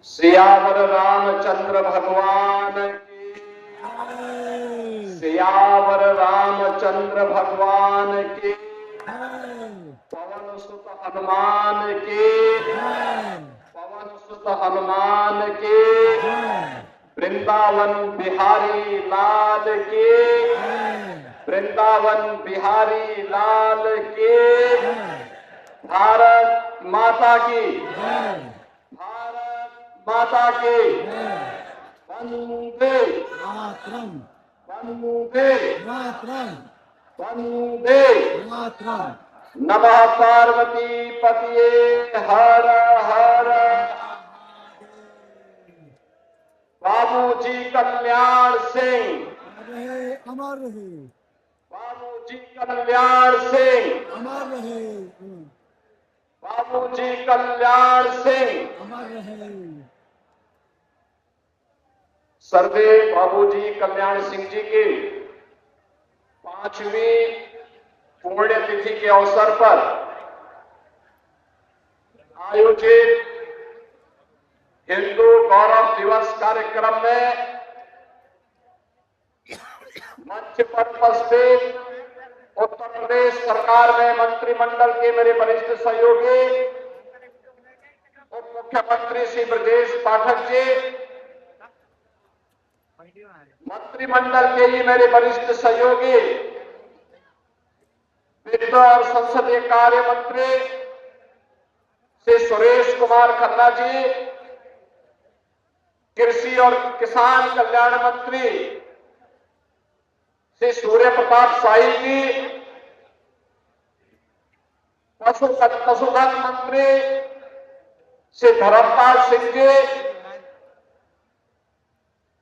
सियावर रामचंद्र भगवान की, सियावर रामचंद्र भगवान की, पवन सुत हनुमान की, पवन सुत हनुमान की, वृंदावन बिहारी लाल की, वृंदावन बिहारी लाल की, भारत माता की, भारत माता की, वंदे मातरम, वंदे मातरम, वंदे मातरम। नमः पार्वती पतिये हर हर। बाबूजी कल्याण सिंह, रहे अमर रहे, बाबूजी कल्याण सिंह, अमर रहे, बाबूजी कल्याण सिंह। अमर रहे। सर्वे बाबूजी कल्याण सिंह जी की 5वीं पुण्यतिथि के अवसर पर आयोजित हिंदू गौरव दिवस कार्यक्रम में मंच पर उपस्थित उत्तर प्रदेश सरकार में मंत्रिमंडल के मेरे वरिष्ठ सहयोगी उप मुख्यमंत्री श्री ब्रजेश पाठक जी, मंत्रिमंडल के ही मेरे वरिष्ठ सहयोगी वित्त और संसदीय कार्य मंत्री श्री सुरेश कुमार खन्ना जी, कृषि और किसान कल्याण मंत्री श्री सूर्य प्रताप शाही जी, पशुधन मंत्री श्री धर्मपाल सिंह जी,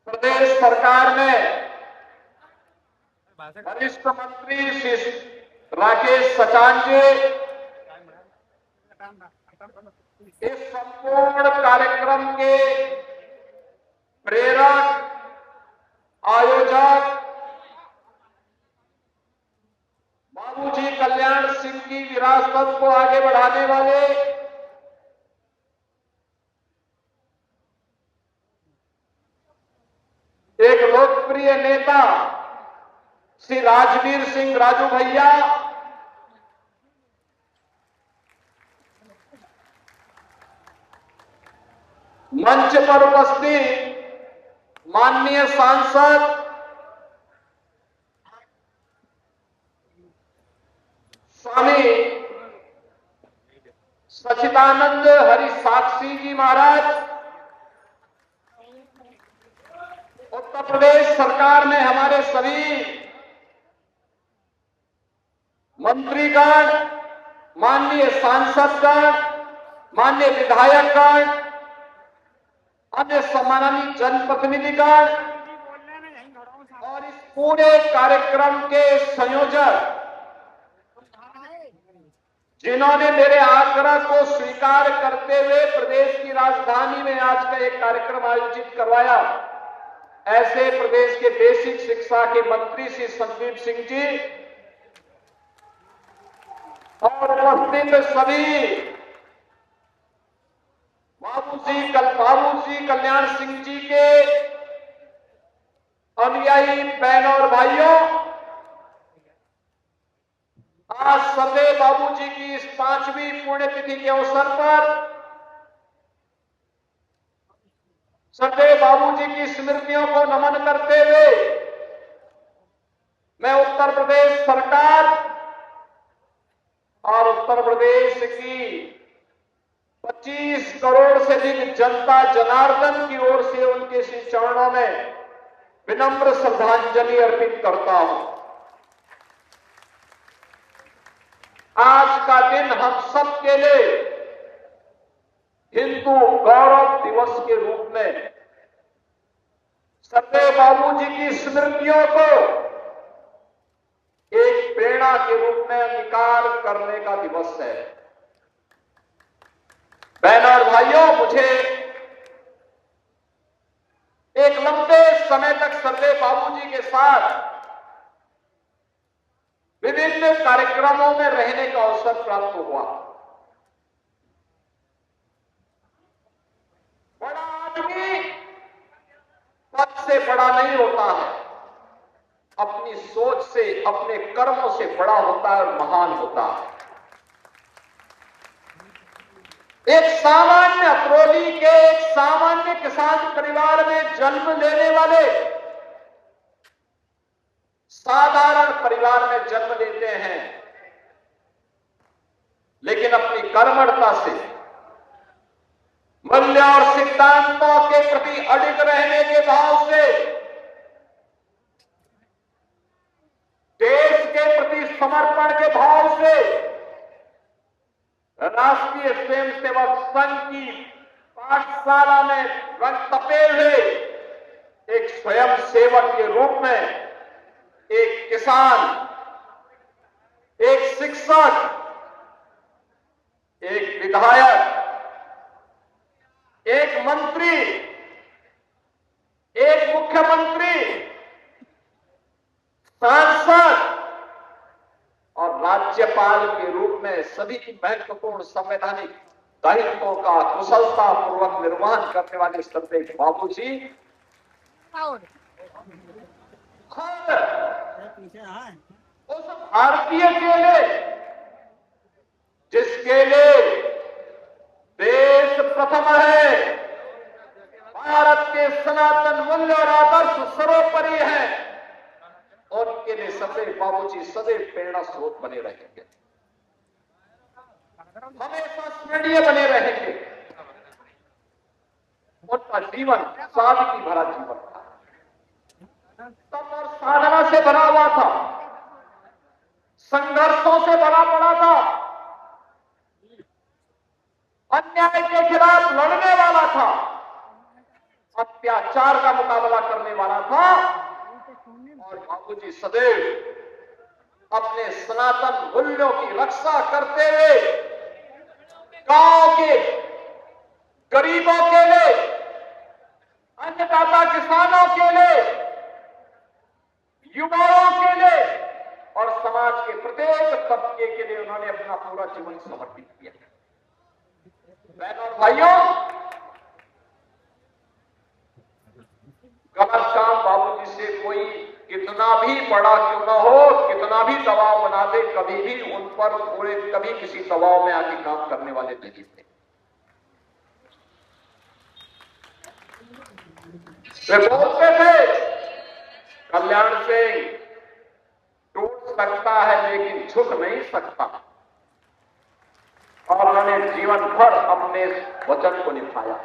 प्रदेश सरकार में वरिष्ठ मंत्री श्री राकेश सचान जी, इस संपूर्ण कार्यक्रम के प्रेरक, आयोजक, बाबूजी कल्याण सिंह की विरासत को आगे बढ़ाने वाले एक लोकप्रिय नेता श्री राजवीर सिंह राजू भैया, मंच पर उपस्थित माननीय सांसद स्वामी सच्चिदानंद हरि साक्षी जी महाराज, उत्तर प्रदेश सरकार में हमारे सभी मंत्रीगण, माननीय सांसदगण, माननीय विधायकगण, अन्य सम्माननीय जनप्रतिनिधिगण और इस पूरे कार्यक्रम के संयोजक जिन्होंने मेरे आग्रह को स्वीकार करते हुए प्रदेश की राजधानी में आज का एक कार्यक्रम आयोजित करवाया, ऐसे प्रदेश के बेसिक शिक्षा के मंत्री श्री संदीप सिंह जी और उपस्थित सभी बाबूजी कल्याण सिंह जी के अनुयायी बहनों और भाइयों, आज सदैव बाबूजी की इस 5वीं पुण्यतिथि के अवसर पर सदैव बाबूजी की स्मृतियों को नमन करते हुए मैं उत्तर प्रदेश सरकार और उत्तर प्रदेश की 25 करोड़ से अधिक जनता जनार्दन की ओर से उनके श्री चरणों में विनम्र श्रद्धांजलि अर्पित करता हूं। आज का दिन हम सब के लिए हिंदू गौरव दिवस के रूप में सदैव बाबूजी की स्मृतियों को एक प्रेरणा के रूप में अंगीकार करने का दिवस है। बहनों और भाइयों, मुझे एक लंबे समय तक सदैव बाबूजी के साथ विभिन्न कार्यक्रमों में रहने का अवसर प्राप्त हुआ। बड़ा बड़ा नहीं होता है, अपनी सोच से, अपने कर्मों से बड़ा होता है और महान होता है। एक सामान्य अतरौली के एक सामान्य किसान परिवार में जन्म लेने वाले, साधारण परिवार में जन्म लेते हैं, लेकिन अपनी कर्मठता से, मूल्य और सिद्धांतों के प्रति अडिग रहने के भाव से, देश के प्रति समर्पण के भाव से राष्ट्रीय स्वयंसेवक संघ की पाठशाला में रंग तपे हुए एक स्वयं सेवक के रूप में, एक किसान, एक शिक्षक, एक विधायक, एक मंत्री, एक मुख्यमंत्री, सांसद और राज्यपाल के रूप में सभी महत्वपूर्ण संवैधानिक दायित्वों का कुशलता पूर्वक निर्वहन करने वाले श्रद्धेय बाबू जी उस भारतीय के लिए जिसके लिए देश प्रथम है, भारत के सनातन मूल्य और आदर्श सर्वोपरि है, उनके लिए सदैव बाबूजी सदैव प्रेरणा स्रोत बने रहेंगे, हमेशा स्मरणीय बने रहेंगे। उनका जीवन सादगी भरा जीवन था, तप और साधना से भरा हुआ था, संघर्षों से भरा पड़ा था, अन्याय के खिलाफ लड़ने वाला था, अत्याचार का मुकाबला करने वाला था। और बाबूजी सदैव अपने सनातन मूल्यों की रक्षा करते हुए गांव के गरीबों के लिए, अन्नदाता किसानों के लिए, युवाओं के लिए और समाज के प्रत्येक तबके के लिए उन्होंने अपना पूरा जीवन समर्पित किया। बहनों और भाइयों, गलत काम बाबूजी से कोई कितना भी बड़ा क्यों ना हो, कितना भी दबाव बना दे, कभी भी उन पर कभी किसी दबाव में आके काम करने वाले नहीं थे। वे बोलते थे कल्याण सिंह टूट सकता है लेकिन झुक नहीं सकता, और उन्होंने जीवन भर अपने वचन को निभाया।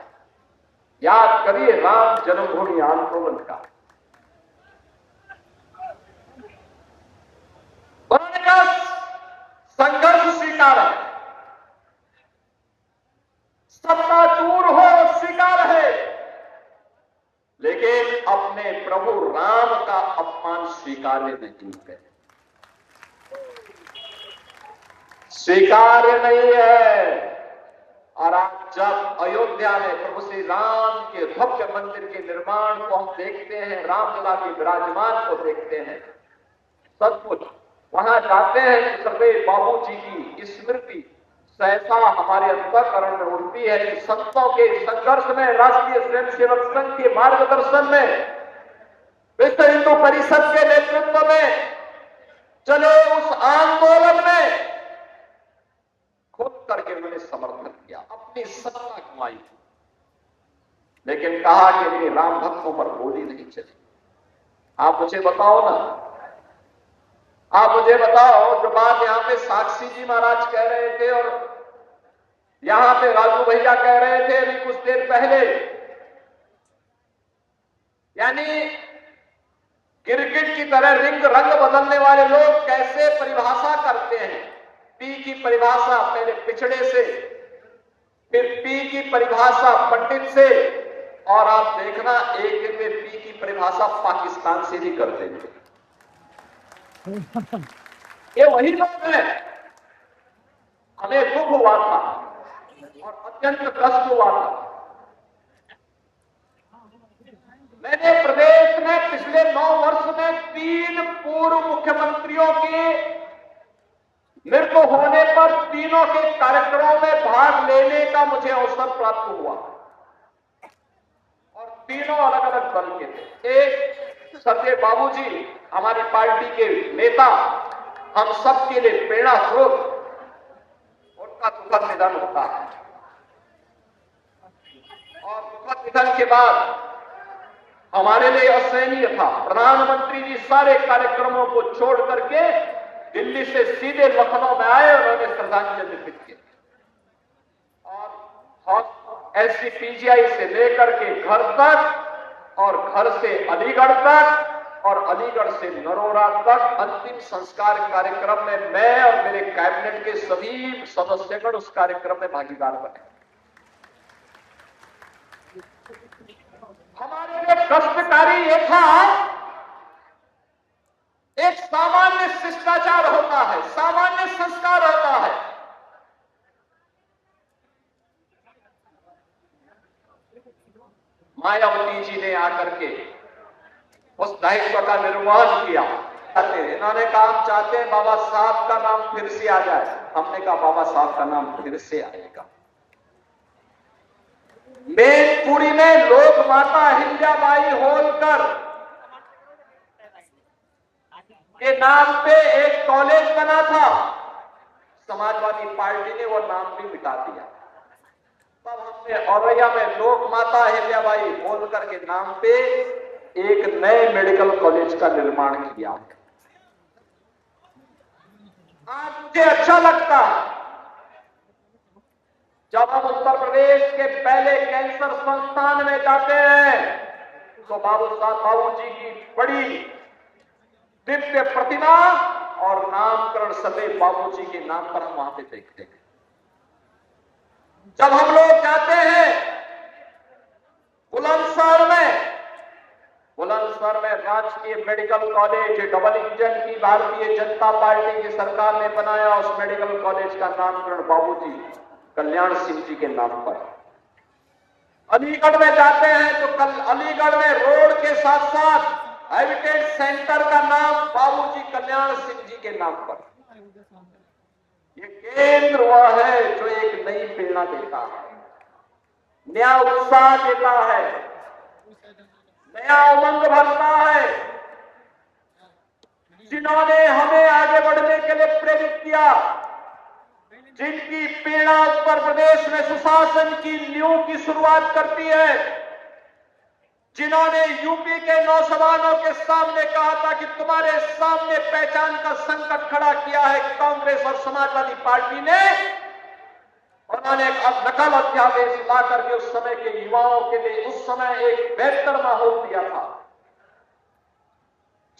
याद करिए राम जन्मभूमि आंदोलन का, उन्होंने कहा संघर्ष स्वीकार है, सत्ता दूर हो स्वीकार है, लेकिन अपने प्रभु राम का अपमान स्वीकार्य नहीं है, स्वीकार्य नहीं है। और आज जब अयोध्या में प्रभु श्री राम के भव्य मंदिर के निर्माण को हम देखते हैं, रामलला के विराजमान को देखते हैं, सचमुच वहां जाते हैं कि सदैव बाबूजी की स्मृति सहसा हमारे अंतःकरण में उठती है कि संतों के संघर्ष में, राष्ट्रीय स्वयंसेवक संघ के मार्गदर्शन में, विश्व हिंदू परिषद के नेतृत्व में चले उस आंदोलन में खुद करके उन्होंने समर्थन किया, अपनी सत्ता कमाई, लेकिन कहा कि मेरे राम भक्तों पर गोली नहीं चली। आप मुझे बताओ ना, आप मुझे बताओ, जो बात यहां पे साक्षी जी महाराज कह रहे थे और यहां पे राजू भैया कह रहे थे अभी कुछ देर पहले, यानी क्रिकेट की तरह रंग बदलने वाले लोग कैसे परिभाषा करते हैं। पी की परिभाषा पहले पिछड़े से, फिर पी की परिभाषा पंडित से, और आप देखना एक दिन में पी की परिभाषा पाकिस्तान से भी कर देंगे। ये वही लोग हैं। हमें दुख हुआ था और अत्यंत कष्ट हुआ था। मैंने प्रदेश में पिछले 9 वर्ष में 3 पूर्व मुख्यमंत्रियों के मृत्यु होने पर तीनों के कार्यक्रमों में भाग लेने का मुझे अवसर प्राप्त हुआ, और तीनों अलग अलग दल के थे। एक सरदेव बाबूजी हमारी पार्टी के नेता, हम सब के लिए प्रेरणा स्रोत, उनका दुखद निधन होता है और दुखद निधन के बाद हमारे लिए असहनीय था। प्रधानमंत्री जी सारे कार्यक्रमों को छोड़ करके दिल्ली से सीधे लखनऊ में आए, उन्होंने श्रद्धांजलि अर्पित की और एसजीपीजीआई से लेकर के घर तक और घर से अलीगढ़ तक और अलीगढ़ से नरोरा तक अंतिम संस्कार कार्यक्रम में मैं और मेरे कैबिनेट के सभी सदस्यगण उस कार्यक्रम में भागीदार बने। हमारे लिए कष्टकारी ये था, एक सामान्य शिष्टाचार होता है, सामान्य संस्कार होता है। मायावती जी ने आकर के उस दायित्व का निर्वहन किया। इन्होंने कहा हम चाहते हैं बाबा साहब का नाम फिर से आ जाए। हमने कहा बाबा साहब का नाम फिर से आएगा। मैनपुरी में लोक माता अहिल्याबाई होलकर के नाम पे एक कॉलेज बना था, समाजवादी पार्टी ने वो नाम भी मिटा दिया। तब हमने औरैया में लोक माता अहिल्याबाई होलकर के नाम पे एक नए मेडिकल कॉलेज का निर्माण किया। आज मुझे अच्छा लगता है जब हम उत्तर प्रदेश के पहले कैंसर संस्थान में जाते हैं तो बाबू जी की बड़ी दिव्य प्रतिमा और नामकरण सदैव बाबू जी के नाम पर हम वहां पे देखते हैं। जब हम लोग जाते हैं बुलंदशहर में राजकीय मेडिकल कॉलेज, डबल इंजन की भारतीय जनता पार्टी की सरकार ने बनाया, उस मेडिकल कॉलेज का नामकरण बाबूजी कल्याण सिंह जी के नाम पर। अलीगढ़ में जाते हैं तो कल अलीगढ़ में रोड के साथ साथ हेरिटेज सेंटर का नाम बाबूजी कल्याण सिंह जी के नाम पर। ये केंद्र वह है जो एक नई प्रेरणा देता है, नया उत्साह देता है, नया उमंग भरता है, जिन्होंने हमें आगे बढ़ने के लिए प्रेरित किया, जिनकी प्रेरणा उत्तर प्रदेश में सुशासन की नींव की शुरुआत करती है, जिन्होंने यूपी के नौजवानों के सामने कहा था कि तुम्हारे सामने पहचान का संकट खड़ा किया है कांग्रेस और समाजवादी पार्टी ने। उन्होंने एक नकल अध्यादेश ला करके उस समय के युवाओं के लिए उस समय एक बेहतर माहौल दिया था।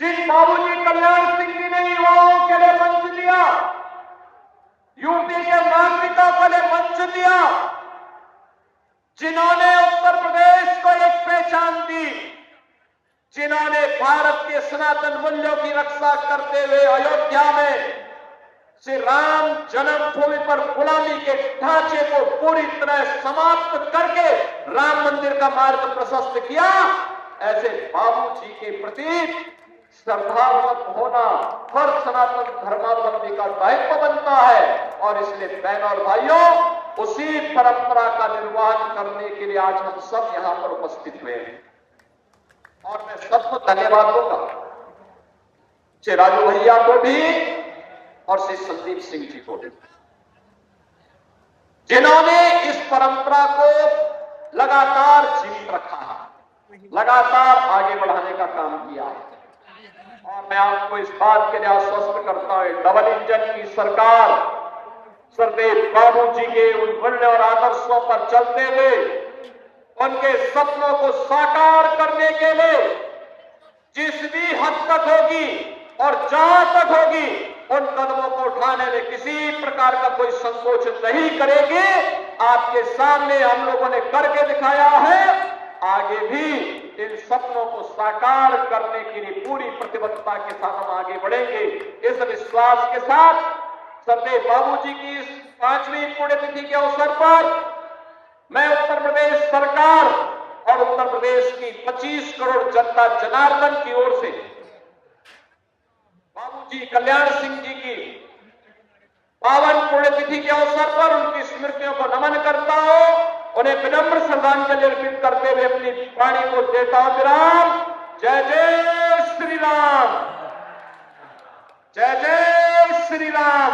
जिन बाबूजी कल्याण सिंह जी ने युवाओं के लिए मंच दिया, यूपी के नागरिकों के लिए मंच दिया, जिन्होंने उत्तर प्रदेश को एक पहचान दी, जिन्होंने भारत के सनातन मूल्यों की रक्षा करते हुए अयोध्या में श्री राम जन्मभूमि पर गुलामी के ढांचे को पूरी तरह समाप्त करके राम मंदिर का मार्ग प्रशस्त किया, ऐसे बाबूजी के प्रति श्रद्धावत होना हर सनातन धर्मावलंबी का दायित्व बनता है। और इसलिए बहनों और भाइयों, उसी परंपरा का निर्वहन करने के लिए आज हम सब यहां पर उपस्थित हुए हैं और मैं सबको धन्यवाद दूंगा, श्री राजू भैया को भी और श्री संदीप सिंह जी को भी, जिन्होंने इस परंपरा को लगातार जीवित रखा है, लगातार आगे बढ़ाने का काम किया है। और मैं आपको इस बात के लिए आश्वस्त करता हूं, डबल इंजन की सरकार सरदेव बाबूजी के उन मूल्य और आदर्शों पर चलते हुए उनके सपनों को साकार करने के लिए जिस भी हद तक होगी और जहां तक होगी उन कदमों को उठाने में किसी प्रकार का कोई संकोच नहीं करेगी। आपके सामने हम लोगों ने करके दिखाया है, आगे भी इन सपनों को साकार करने के लिए पूरी प्रतिबद्धता के साथ हम आगे बढ़ेंगे। इस विश्वास के साथ सरदेव बाबूजी की इस 5वीं पुण्यतिथि के अवसर पर मैं उत्तर प्रदेश सरकार और उत्तर प्रदेश की 25 करोड़ जनता जनार्दन की ओर से बाबूजी कल्याण सिंह जी की पावन पुण्यतिथि के अवसर पर उनकी स्मृतियों को नमन करता हूं उन्हें विनम्र श्रद्धांजलि अर्पित करते हुए अपनी वाणी को देता हूं विराम। जय जय श्री राम, जय जय श्री राम।